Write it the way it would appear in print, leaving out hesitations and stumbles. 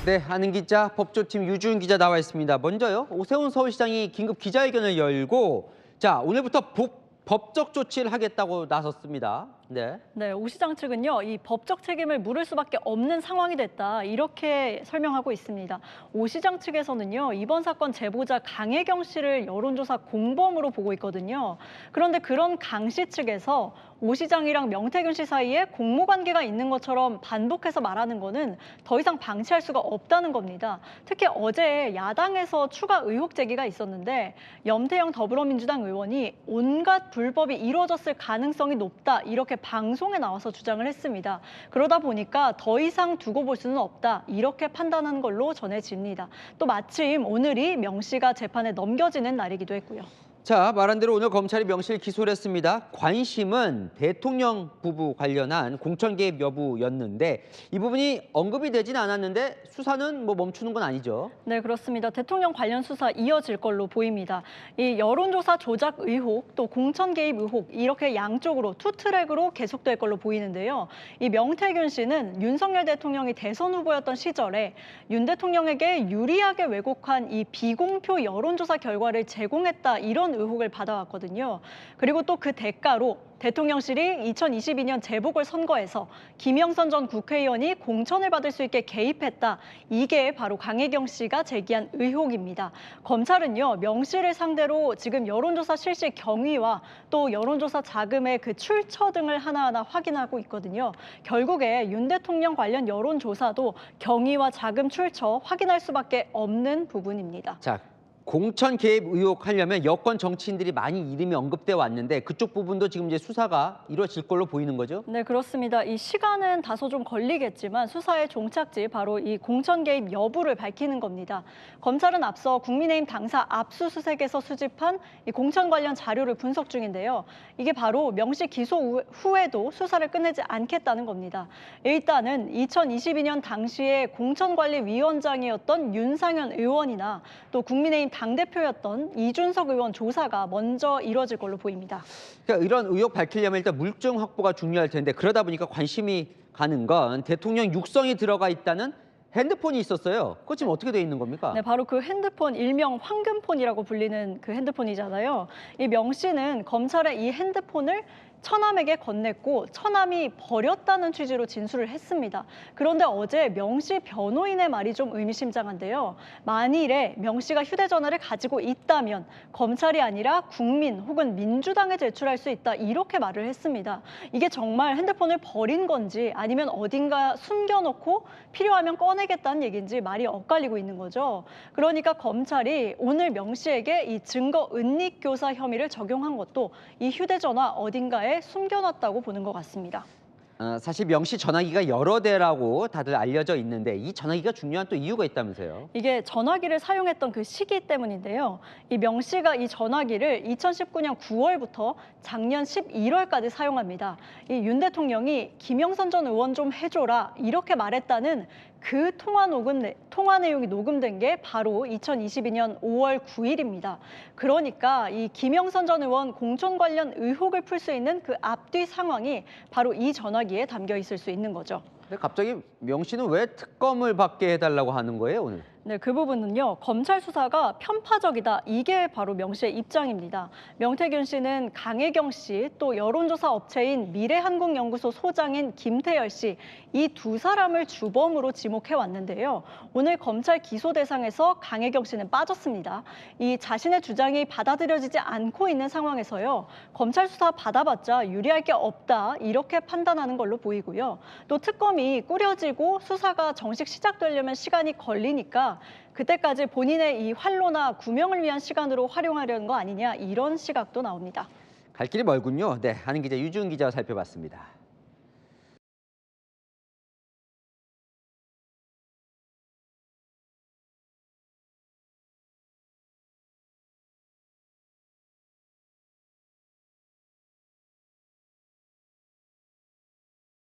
네, 아는 기자, 법조팀 유주은 기자 나와 있습니다. 먼저요, 오세훈 서울시장이 긴급 기자회견을 열고 오늘부터 법적 조치를 하겠다고 나섰습니다. 네. 네, 오 시장 측은요, 이 법적 책임을 물을 수밖에 없는 상황이 됐다, 이렇게 설명하고 있습니다. 오 시장 측에서는요, 이번 사건 제보자 강혜경 씨를 여론조사 공범으로 보고 있거든요. 그런데 그런 강 씨 측에서 오 시장이랑 명태균 씨 사이에 공모관계가 있는 것처럼 반복해서 말하는 거는 더 이상 방치할 수가 없다는 겁니다. 특히 어제 야당에서 추가 의혹 제기가 있었는데 염태영 더불어민주당 의원이 온갖 불법이 이루어졌을 가능성이 높다, 이렇게 방송에 나와서 주장을 했습니다. 그러다 보니까 더 이상 두고 볼 수는 없다, 이렇게 판단한 걸로 전해집니다. 또 마침 오늘이 명 씨가 재판에 넘겨지는 날이기도 했고요. 말한 대로 오늘 검찰이 명 씨를 기소를 했습니다. 관심은 대통령 부부 관련한 공천 개입 여부였는데 이 부분이 언급이 되진 않았는데 수사는 멈추는 건 아니죠. 네, 그렇습니다. 대통령 관련 수사 이어질 걸로 보입니다. 이 여론조사 조작 의혹, 또 공천 개입 의혹, 이렇게 양쪽으로 투트랙으로 계속될 걸로 보이는데요. 이 명태균 씨는 윤석열 대통령이 대선 후보였던 시절에 윤 대통령에게 유리하게 왜곡한 이 비공표 여론조사 결과를 제공했다, 이런 의혹을 받아왔거든요. 그리고 또 그 대가로 대통령실이 2022년 재보궐 선거에서 김영선 전 국회의원이 공천을 받을 수 있게 개입했다. 이게 바로 강혜경 씨가 제기한 의혹입니다. 검찰은요, 명 씨를 상대로 지금 여론조사 실시 경위와 또 여론조사 자금의 그 출처 등을 하나하나 확인하고 있거든요. 결국에 윤 대통령 관련 여론조사도 경위와 자금 출처 확인할 수밖에 없는 부분입니다. 공천 개입 의혹 하려면 여권 정치인들이 많이 이름이 언급돼 왔는데 그쪽 부분도 지금 이제 수사가 이루어질 걸로 보이는 거죠? 네, 그렇습니다. 이 시간은 다소 좀 걸리겠지만 수사의 종착지, 바로 이 공천 개입 여부를 밝히는 겁니다. 검찰은 앞서 국민의힘 당사 압수수색에서 수집한 이 공천 관련 자료를 분석 중인데요. 이게 바로 명 씨 기소 후에도 수사를 끝내지 않겠다는 겁니다. 일단은 2022년 당시에 공천관리위원장이었던 윤상현 의원이나 또 국민의힘 당대표였던 이준석 의원 조사가 먼저 이루어질 걸로 보입니다. 그러니까 이런 의혹 밝히려면 일단 물증 확보가 중요할 텐데 그러다 보니까 관심이 가는 건 대통령 육성이 들어가 있다는 핸드폰이 있었어요. 그거 지금 어떻게 돼 있는 겁니까? 네, 바로 그 핸드폰, 일명 황금폰이라고 불리는 그 핸드폰이잖아요. 이 명 씨는 검찰에 이 핸드폰을 처남에게 건넸고 처남이 버렸다는 취지로 진술을 했습니다. 그런데 어제 명 씨 변호인의 말이 좀 의미심장한데요. 만일에 명 씨가 휴대전화를 가지고 있다면 검찰이 아니라 국민 혹은 민주당에 제출할 수 있다, 이렇게 말을 했습니다. 이게 정말 핸드폰을 버린 건지 아니면 어딘가 숨겨놓고 필요하면 꺼내겠다는 얘기인지 말이 엇갈리고 있는 거죠. 그러니까 검찰이 오늘 명 씨에게 이 증거 은닉교사 혐의를 적용한 것도 이 휴대전화 어딘가에 숨겨놨다고 보는 것 같습니다. 사실 명 씨 전화기가 여러 대라고 다들 알려져 있는데 이 전화기가 중요한 또 이유가 있다면서요? 이게 전화기를 사용했던 그 시기 때문인데요. 이 명 씨가 이 전화기를 2019년 9월부터 작년 11월까지 사용합니다. 이 윤 대통령이 김영선 전 의원 좀 해줘라, 이렇게 말했다는 그 통화 내용이 녹음된 게 바로 2022년 5월 9일입니다. 그러니까 이 김영선 전 의원 공천 관련 의혹을 풀 수 있는 그 앞뒤 상황이 바로 이 전화기에 담겨 있을 수 있는 거죠. 근데 갑자기 명 씨는 왜 특검을 받게 해달라고 하는 거예요, 오늘? 네, 그 부분은요, 검찰 수사가 편파적이다, 이게 바로 명 씨의 입장입니다. 명태균 씨는 강혜경 씨, 또 여론조사 업체인 미래한국연구소 소장인 김태열 씨, 이 두 사람을 주범으로 지목해 왔는데요. 오늘 검찰 기소 대상에서 강혜경 씨는 빠졌습니다. 이 자신의 주장이 받아들여지지 않고 있는 상황에서요, 검찰 수사 받아봤자 유리할 게 없다, 이렇게 판단하는 걸로 보이고요. 또 특검이 꾸려지고 수사가 정식 시작되려면 시간이 걸리니까 그때까지 본인의 이 활로나 구명을 위한 시간으로 활용하려는 거 아니냐, 이런 시각도 나옵니다. 갈 길이 멀군요. 네, 아는 기자 유주은 기자와 살펴봤습니다.